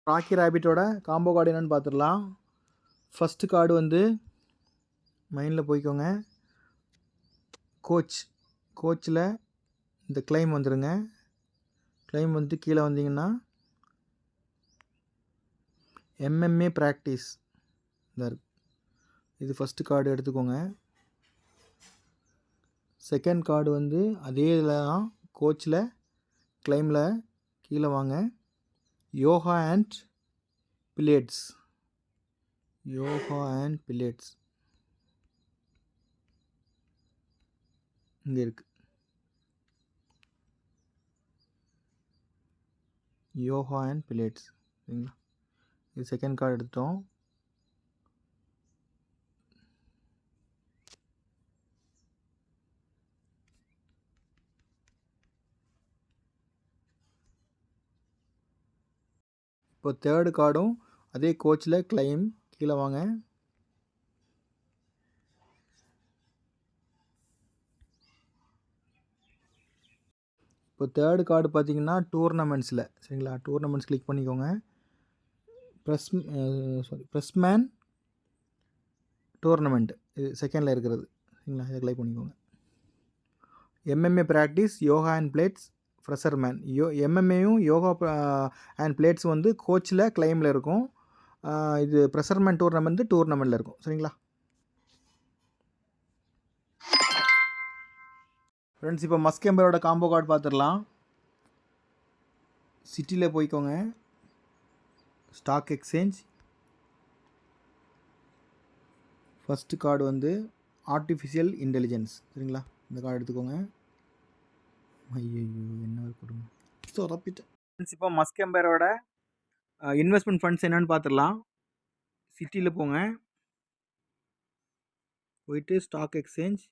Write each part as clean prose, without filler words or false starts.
Rakhi ரேபிட்டோட combo card என்னென்னு பார்த்துடலாம். First card வந்து மைண்டில் போய்க்கோங்க. கோச்சில் இந்த கிளைம் வந்துடுங்க. கிளைம் வந்துட்டு கீழே வந்தீங்கன்னா MMA ப்ராக்டிஸ் இந்த இது ஃபஸ்ட்டு கார்டு எடுத்துக்கோங்க. செகண்ட் கார்டு வந்து அதே இதில் தான் கோச்சில் கிளைமில் கீழே வாங்க. யோகா அண்ட் பிளேட்ஸ் இங்கே இருக்குது. யோகா அண்ட் பிளேட்ஸ் சரிங்களா. இது செகண்ட் கார்டு எடுத்தோம். இப்போ தேர்டு கார்டும் அதே கோச்சில் கிளைம் கீழே வாங்க. இப்போ தேர்டு கார்டு பார்த்தீங்கன்னா டூர்னமெண்ட்ஸில் சரிங்களா. டூர்னமெண்ட்ஸ் கிளிக் பண்ணிக்கோங்க. ப்ரெஸ்மேன் டூர்னமெண்ட் இது செகண்டில் இருக்கிறது சரிங்களா. இதை கிளிக் பண்ணிக்கோங்க. MMA practice yoga and pilates freshman. MMAயும் யோகா அண்ட் பிளேட்ஸ் வந்து கோச்சில் கிளைமில் இருக்கும். இது ஃப்ரெஷர்மேன் டூர்னமெண்ட்டில் இருக்கும் சரிங்களா. ஃப்ரெண்ட்ஸ் இப்போ மஸ்க் எம்பரோட காம்போ கார்டு பார்த்துடலாம். சிட்டியில் போய்க்கோங்க. Stock exchange. ஃபஸ்ட்டு கார்டு வந்து ஆர்டிஃபிஷியல் இன்டெலிஜென்ஸ் சரிங்களா. இந்த கார்டு எடுத்துக்கோங்க. ஐயோ என்ன கொடுங்க சொதப்பிட்டேன். ஃப்ரெண்ட்ஸ் இப்போ மஸ்க் எம்பரோட இன்வெஸ்ட்மெண்ட் ஃபண்ட்ஸ் என்னென்னு பார்த்துடலாம். சிட்டியில் போயிட்டு ஸ்டாக் எக்ஸ்சேஞ்ச்.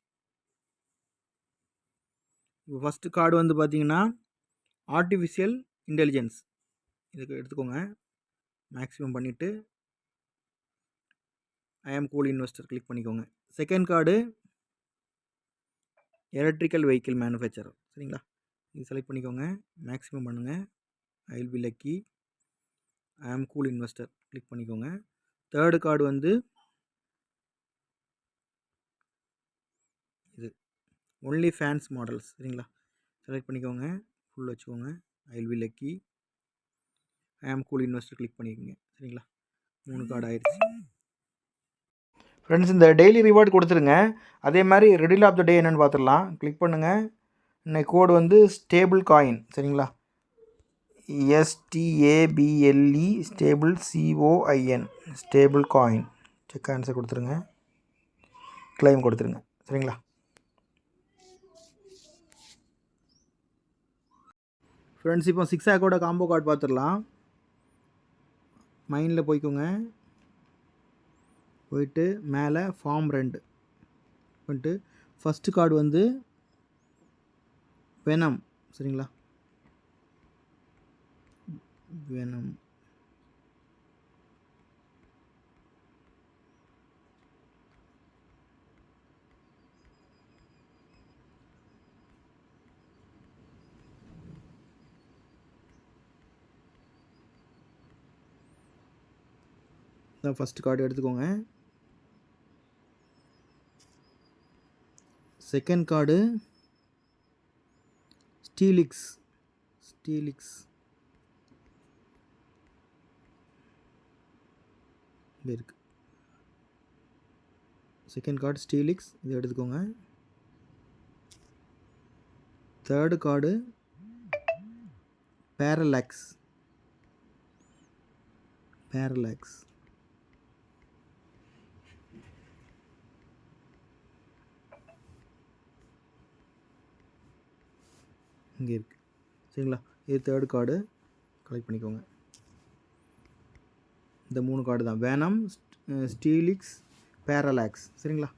இப்போ ஃபஸ்ட்டு கார்டு வந்து பார்த்தீங்கன்னா ஆர்டிஃபிஷியல் இன்டெலிஜென்ஸ் இதுக்கு எடுத்துக்கோங்க. மேக்ஸிமம் பண்ணிவிட்டு I am cool investor click பண்ணிக்கோங்க. Second card electrical vehicle manufacturer சரிங்களா. இது செலக்ட் பண்ணிக்கோங்க. மேக்ஸிமம் பண்ணுங்கள். I will be lucky. I am cool investor click பண்ணிக்கோங்க. தேர்டு கார்டு வந்து இது ஒன்லி ஃபேன்ஸ் மாடல்ஸ் சரிங்களா. செலக்ட் பண்ணிக்கோங்க. ஃபுல் வச்சுக்கோங்க. I will be lucky. I am cool investor click பண்ணிக்கோங்க சரிங்களா. 3 கார்டு ஆயிடுச்சு. ஃப்ரெண்ட்ஸ் இந்த டெய்லி ரிவார்டு கொடுத்துருங்க. அதே மாதிரி ரெடில் ஆஃப் த டே என்னென்னு பார்த்துடலாம். கிளிக் பண்ணுங்கள். இன்னைக்கு கோடு வந்து ஸ்டேபிள் காயின் சரிங்களா. STABLE stable COIN stable coin. Check answer கொடுத்துருங்க. கிளைம் கொடுத்துருங்க சரிங்களா. ஃப்ரெண்ட்ஸ் இப்போ 6 ஆக்கோட காம்போ கார்டு பார்த்துடலாம். மைண்டில் போயிட்டு மேலே ஃபார்ம் 2 பண்ணிட்டு ஃபஸ்ட்டு கார்டு வந்து வெனம் சரிங்களா. வெனம் தான் ஃபஸ்ட்டு கார்டு எடுத்துக்கோங்க. செகண்ட் கார்டு ஸ்டீலிக்ஸ் இருக்கு. செகண்ட் கார்டு ஸ்டீலிக்ஸ் இது எடுத்துக்கோங்க. தேர்டு கார்டு பேரலாக்ஸ் இங்கே இருக்குது சரிங்களா. இது தேர்டு கார்டு கலெக்ட் பண்ணிக்கோங்க. இந்த 3 கார்டு தான் வேனம், ஸ்டீலிக்ஸ், பேரலாக்ஸ் சரிங்களா.